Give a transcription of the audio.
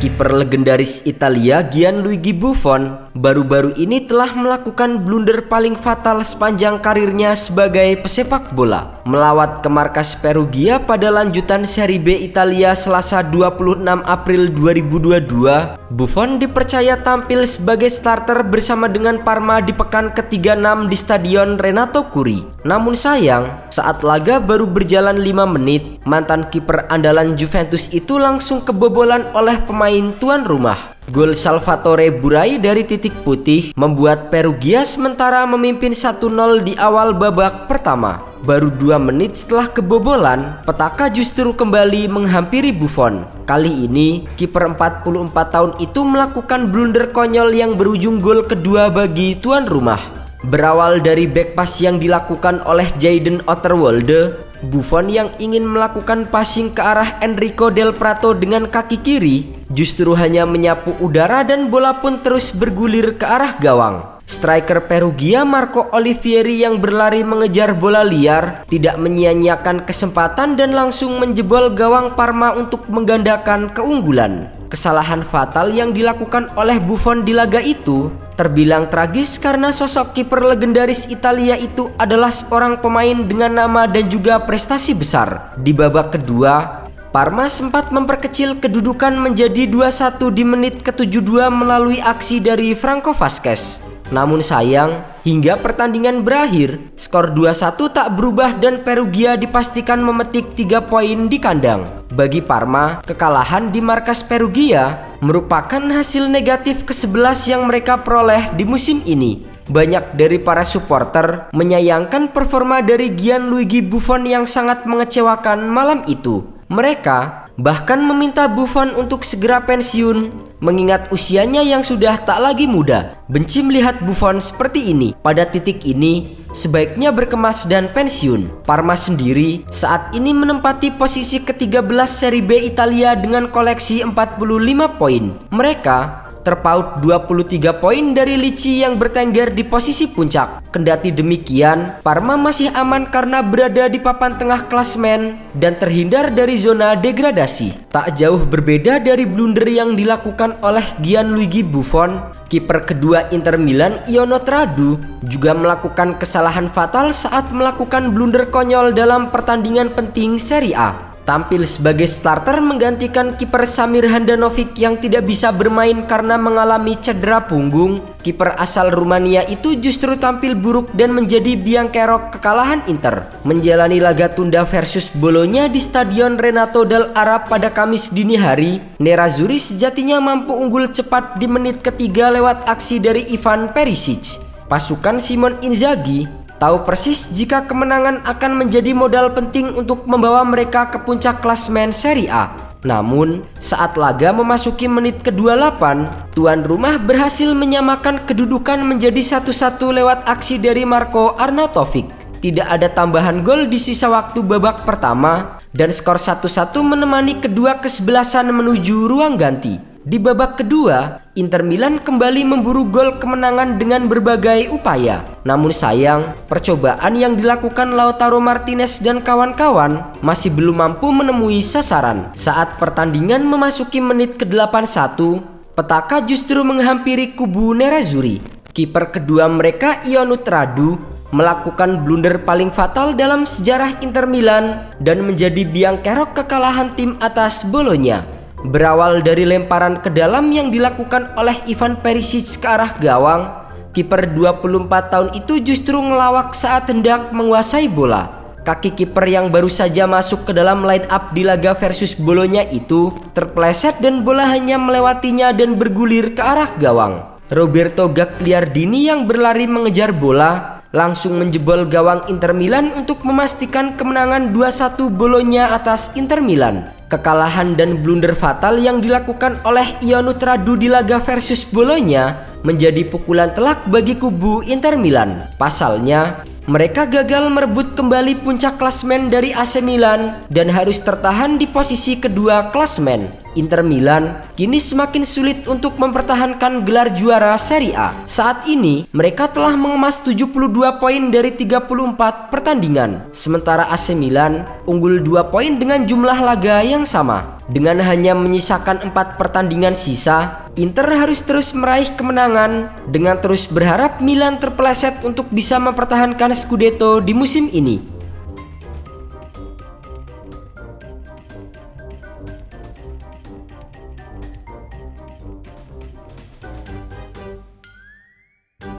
Kiper legendaris Italia Gianluigi Buffon baru-baru ini telah melakukan blunder paling fatal sepanjang karirnya sebagai pesepak bola. Melawat ke markas Perugia pada lanjutan Serie B Italia Selasa 26 April 2022, Buffon dipercaya tampil sebagai starter bersama dengan Parma di pekan ke-36 di Stadion Renato Curi. Namun sayang, saat laga baru berjalan 5 menit, mantan kiper andalan Juventus itu langsung kebobolan oleh pemain tuan rumah. Gol Salvatore Burai dari titik putih membuat Perugia sementara memimpin 1-0 di awal babak pertama. Baru 2 menit setelah kebobolan, petaka justru kembali menghampiri Buffon. Kali ini, kiper 44 tahun itu melakukan blunder konyol yang berujung gol kedua bagi tuan rumah. Berawal dari back pass yang dilakukan oleh Jayden Osterwolde, Buffon yang ingin melakukan passing ke arah Enrico Del Prato dengan kaki kiri justru hanya menyapu udara dan bola pun terus bergulir ke arah gawang. Striker Perugia Marco Olivieri yang berlari mengejar bola liar tidak menyia-nyiakan kesempatan dan langsung menjebol gawang Parma untuk menggandakan keunggulan. Kesalahan fatal yang dilakukan oleh Buffon di laga itu terbilang tragis karena sosok kiper legendaris Italia itu adalah seorang pemain dengan nama dan juga prestasi besar. Di babak kedua, Parma sempat memperkecil kedudukan menjadi 2-1 di menit ke-72 melalui aksi dari Franco Vasquez. Namun sayang, hingga pertandingan berakhir, skor 2-1 tak berubah dan Perugia dipastikan memetik 3 poin di kandang. Bagi Parma, kekalahan di markas Perugia merupakan hasil negatif ke-11 yang mereka peroleh di musim ini. Banyak dari para supporter menyayangkan performa dari Gianluigi Buffon yang sangat mengecewakan malam itu. Mereka bahkan meminta Buffon untuk segera pensiun, mengingat usianya yang sudah tak lagi muda. Benci melihat Buffon seperti ini. Pada titik ini, sebaiknya berkemas dan pensiun. Parma sendiri saat ini menempati posisi ke-13 Serie B Italia dengan koleksi 45 poin. Mereka terpaut 23 poin dari Lecce yang bertengger di posisi puncak. Kendati demikian, Parma masih aman karena berada di papan tengah klasemen dan terhindar dari zona degradasi. Tak jauh berbeda dari blunder yang dilakukan oleh Gianluigi Buffon, kiper kedua Inter Milan Ionut Radu juga melakukan kesalahan fatal saat melakukan blunder konyol dalam pertandingan penting Serie A. Tampil sebagai starter menggantikan kiper Samir Handanovic yang tidak bisa bermain karena mengalami cedera punggung. Kiper asal Rumania itu justru tampil buruk dan menjadi biang kerok kekalahan Inter. Menjalani laga tunda versus Bologna di Stadion Renato Dal Arab pada Kamis dini hari, Nerazzurri sejatinya mampu unggul cepat di menit ketiga lewat aksi dari Ivan Perisic. Pasukan Simon Inzaghi tahu persis jika kemenangan akan menjadi modal penting untuk membawa mereka ke puncak klasemen Serie A. Namun, saat laga memasuki menit ke-28, tuan rumah berhasil menyamakan kedudukan menjadi 1-1 lewat aksi dari Marko Arnautovic. Tidak ada tambahan gol di sisa waktu babak pertama dan skor 1-1 menemani kedua kesebelasan menuju ruang ganti. Di babak kedua, Inter Milan kembali memburu gol kemenangan dengan berbagai upaya. Namun sayang, percobaan yang dilakukan Lautaro Martinez dan kawan-kawan masih belum mampu menemui sasaran. Saat pertandingan memasuki menit ke-81, petaka justru menghampiri kubu Nerazzurri. Kiper kedua mereka Ionut Radu melakukan blunder paling fatal dalam sejarah Inter Milan dan menjadi biang kerok kekalahan tim atas Bologna. Berawal dari lemparan ke dalam yang dilakukan oleh Ivan Perisic ke arah gawang, kiper 24 tahun itu justru ngelawak saat hendak menguasai bola. Kaki kiper yang baru saja masuk ke dalam line up di laga versus Bologna itu terpleset dan bola hanya melewatinya dan bergulir ke arah gawang. Roberto Gagliardini yang berlari mengejar bola langsung menjebol gawang Inter Milan untuk memastikan kemenangan 2-1 Bologna atas Inter Milan. Kekalahan dan blunder fatal yang dilakukan oleh Ionut Radu di laga versus Bologna menjadi pukulan telak bagi kubu Inter Milan. Pasalnya, mereka gagal merebut kembali puncak klasemen dari AC Milan dan harus tertahan di posisi kedua klasemen. Inter Milan kini semakin sulit untuk mempertahankan gelar juara Serie A. Saat ini mereka telah mengemas 72 poin dari 34 pertandingan, sementara AC Milan unggul 2 poin dengan jumlah laga yang sama. Dengan hanya menyisakan 4 pertandingan sisa, Inter harus terus meraih kemenangan dengan terus berharap Milan terpeleset untuk bisa mempertahankan Scudetto di musim ini.